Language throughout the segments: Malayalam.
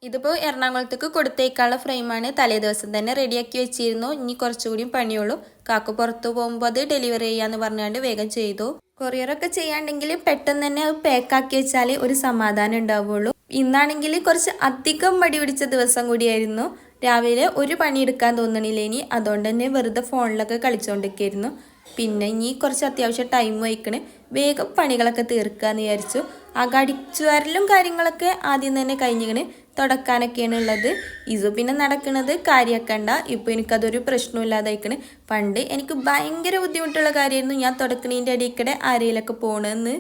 ഇതിപ്പോൾ എറണാകുളത്തേക്ക് കൊടുത്തേക്കാനുള്ള ഫ്രെയിമാണ്. തലേ ദിവസം തന്നെ റെഡിയാക്കി വെച്ചിരുന്നു. ഇനി കുറച്ചുകൂടി പണിയുള്ളൂ. കാക്കു പുറത്തു പോകുമ്പോൾ അത് ഡെലിവറി ചെയ്യാന്ന് പറഞ്ഞാണ്ട് വേഗം ചെയ്തു. കൊറിയറൊക്കെ ചെയ്യാണ്ടെങ്കിൽ പെട്ടെന്ന് തന്നെ അത് പാക്കാക്കി വെച്ചാൽ ഒരു സമാധാനം ഉണ്ടാവുള്ളൂ. ഇന്നാണെങ്കിൽ കുറച്ച് അധികം മടി പിടിച്ച ദിവസം കൂടിയായിരുന്നു. രാവിലെ ഒരു പണിയെടുക്കാൻ തോന്നണില്ല ഇനി. അതുകൊണ്ട് തന്നെ വെറുതെ ഫോണിലൊക്കെ കളിച്ചുകൊണ്ടിരിക്കുകയായിരുന്നു. പിന്നെ ഇനി കുറച്ച് അത്യാവശ്യം ടൈം വയ്ക്കണേ, വേഗം പണികളൊക്കെ തീർക്കാമെന്ന് വിചാരിച്ചു. അടിച്ചുവാരലും കാര്യങ്ങളൊക്കെ ആദ്യം തന്നെ കഴിഞ്ഞിങ്ങനെ തുടക്കാനൊക്കെയാണ് ഉള്ളത്. ഇതു പിന്നെ നടക്കുന്നത് കാര്യമാക്കണ്ട. ഇപ്പോൾ എനിക്കതൊരു പ്രശ്നമില്ലാതായിക്കണ്. പണ്ട് എനിക്ക് ഭയങ്കര ബുദ്ധിമുട്ടുള്ള കാര്യമായിരുന്നു ഞാൻ തുടക്കണീൻ്റെ അടിയിൽക്കൂടെ ആരെയിലൊക്കെ പോകണമെന്ന്.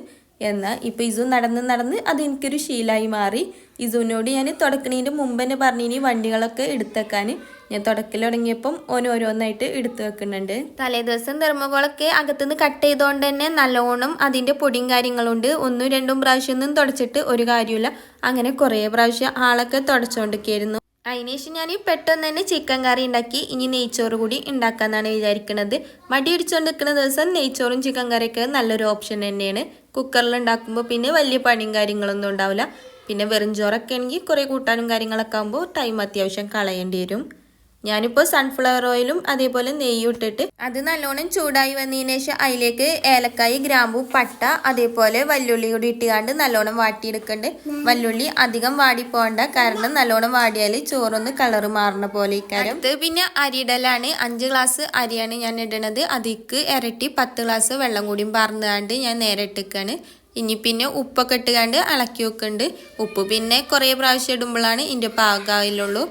എന്നാൽ ഇപ്പോൾ ഇസു നടന്ന് അത് എനിക്കൊരു ശീലമായി മാറി. ഇസുവിനോട് ഞാൻ തുടക്കണീൻ്റെ മുമ്പ് തന്നെ പറഞ്ഞിനി വണ്ടികളൊക്കെ എടുത്തേക്കാൻ. ഞാൻ തുടക്കൽ തുടങ്ങിയപ്പം ഓരോന്നായിട്ട് എടുത്തു വെക്കുന്നുണ്ട്. തലേ ദിവസം തെർമോകോളൊക്കെ അകത്തുനിന്ന് കട്ട് ചെയ്തുകൊണ്ട് തന്നെ നല്ലോണം അതിൻ്റെ പൊടിയും കാര്യങ്ങളുണ്ട്. 1-2 പ്രാവശ്യമൊന്നും തുടച്ചിട്ട് ഒരു കാര്യമില്ല. അങ്ങനെ കുറേ പ്രാവശ്യം ആളൊക്കെ തുടച്ചുകൊണ്ടിരിക്കുകയായിരുന്നു. അതിനുശേഷം ഞാൻ പെട്ടെന്ന് തന്നെ ചിക്കൻ കറി ഉണ്ടാക്കി. ഇനി നെയ്ച്ചോറ് കൂടി ഉണ്ടാക്കാമെന്നാണ് വിചാരിക്കുന്നത്. മടി പിടിച്ചുകൊണ്ട് നിൽക്കുന്ന ദിവസം നെയ്ച്ചോറും ചിക്കൻ കറിയൊക്കെ നല്ലൊരു ഓപ്ഷൻ തന്നെയാണ്. കുക്കറിൽ ഉണ്ടാക്കുമ്പോൾ പിന്നെ വലിയ പണിയും കാര്യങ്ങളൊന്നും ഉണ്ടാവില്ല. പിന്നെ വെറും ചോറൊക്കെ ആണെങ്കിൽ കുറേ കൂട്ടാനും കാര്യങ്ങളൊക്കെ ആകുമ്പോൾ ടൈം അത്യാവശ്യം കളയേണ്ടി വരും. ഞാനിപ്പോൾ സൺഫ്ലവർ ഓയിലും അതേപോലെ നെയ്യും ഇട്ടിട്ട് അത് നല്ലോണം ചൂടായി വന്നതിന് ശേഷം അതിലേക്ക് ഏലക്കായി, ഗ്രാമ്പു, പട്ട അതേപോലെ വല്ലുള്ളി കൂടി ഇട്ടുകൊണ്ട് നല്ലോണം വാട്ടിയെടുക്കുന്നുണ്ട്. വല്ലുള്ളി അധികം വാടിപ്പോണ്ട, കാരണം നല്ലോണം വാടിയാൽ ചോറൊന്ന് കളറ് മാറുന്ന പോലെ ഇക്കാരം. ഇത് പിന്നെ അരിയിടലാണ്. 5 ഗ്ലാസ് അരിയാണ് ഞാൻ ഇടണത്. അതിക്ക് ഇരട്ടി 10 ഗ്ലാസ് വെള്ളം കൂടിയും പറന്നുകൊണ്ട് ഞാൻ നേരെ ഇട്ടിക്കാണ്. ഇനി പിന്നെ ഉപ്പൊക്കെ ഇട്ടുകൊണ്ട് ഇളക്കി വെക്കുന്നുണ്ട്. ഉപ്പ് പിന്നെ കുറേ പ്രാവശ്യം ഇടുമ്പോഴാണ് ഇതിൻ്റെ പാകമായുള്ളൂ.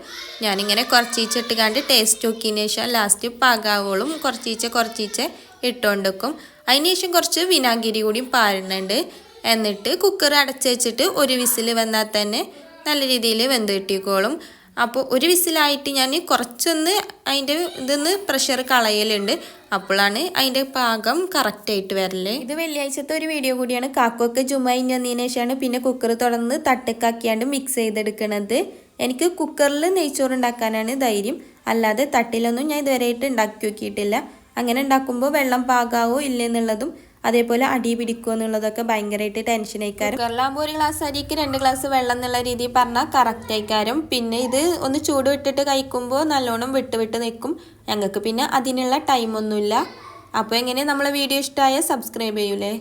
ഞാനിങ്ങനെ കുറച്ചീച്ച ഇട്ടുകൊണ്ട് ടേസ്റ്റ് നോക്കിയതിന് ശേഷം ലാസ്റ്റ് പാകാവോളും കുറച്ചീച്ച ഇട്ടുകൊണ്ട് വെക്കും. അതിന് ശേഷം കുറച്ച് വിനാഗിരി കൂടിയും പാരുന്നുണ്ട്. എന്നിട്ട് കുക്കർ അടച്ച് വെച്ചിട്ട് ഒരു വിസിൽ വന്നാൽ തന്നെ നല്ല രീതിയിൽ വെന്ത് കിട്ടിക്കോളും. അപ്പോൾ ഒരു വിസിലായിട്ട് ഞാൻ കുറച്ചൊന്ന് അതിൻ്റെ ഇതൊന്ന് പ്രഷർ കളയലുണ്ട്. അപ്പോഴാണ് അതിൻ്റെ പാകം കറക്റ്റായിട്ട് വരല്. ഇത് വെള്ളിയാഴ്ചത്തെ ഒരു വീഡിയോ കൂടിയാണ്. കാക്കൊക്കെ ജുമായി വന്നതിന് ശേഷമാണ് പിന്നെ കുക്കർ തുറന്ന് തട്ടക്കാക്കിയാണ്ട് മിക്സ് ചെയ്തെടുക്കണത്. എനിക്ക് കുക്കറിൽ നെയ്ച്ചോറ് ഉണ്ടാക്കാനാണ് ധൈര്യം, അല്ലാതെ തട്ടിലൊന്നും ഞാൻ ഇതുവരെയായിട്ട് ഉണ്ടാക്കി നോക്കിയിട്ടില്ല. അങ്ങനെ ഉണ്ടാക്കുമ്പോൾ വെള്ളം പാകാവോ ഇല്ലെന്നുള്ളതും അതേപോലെ അടി പിടിക്കുമോ എന്നുള്ളതൊക്കെ ഭയങ്കരമായിട്ട് ടെൻഷൻ ആയിക്കാരം. കുക്കറിലാകുമ്പോൾ 1 ഗ്ലാസ് അരിക്ക് 2 ഗ്ലാസ് വെള്ളം എന്നുള്ള രീതിയിൽ പറഞ്ഞാൽ കറക്റ്റ് ആയിക്കാരം. പിന്നെ ഇത് ഒന്ന് ചൂട് വിട്ടിട്ട് കഴിക്കുമ്പോൾ നല്ലോണം വിട്ട് നിൽക്കും. ഞങ്ങൾക്ക് പിന്നെ അതിനുള്ള ടൈമൊന്നുമില്ല. അപ്പോൾ എങ്ങനെ നമ്മളെ വീഡിയോ ഇഷ്ടമായ സബ്സ്ക്രൈബ് ചെയ്യൂലേ.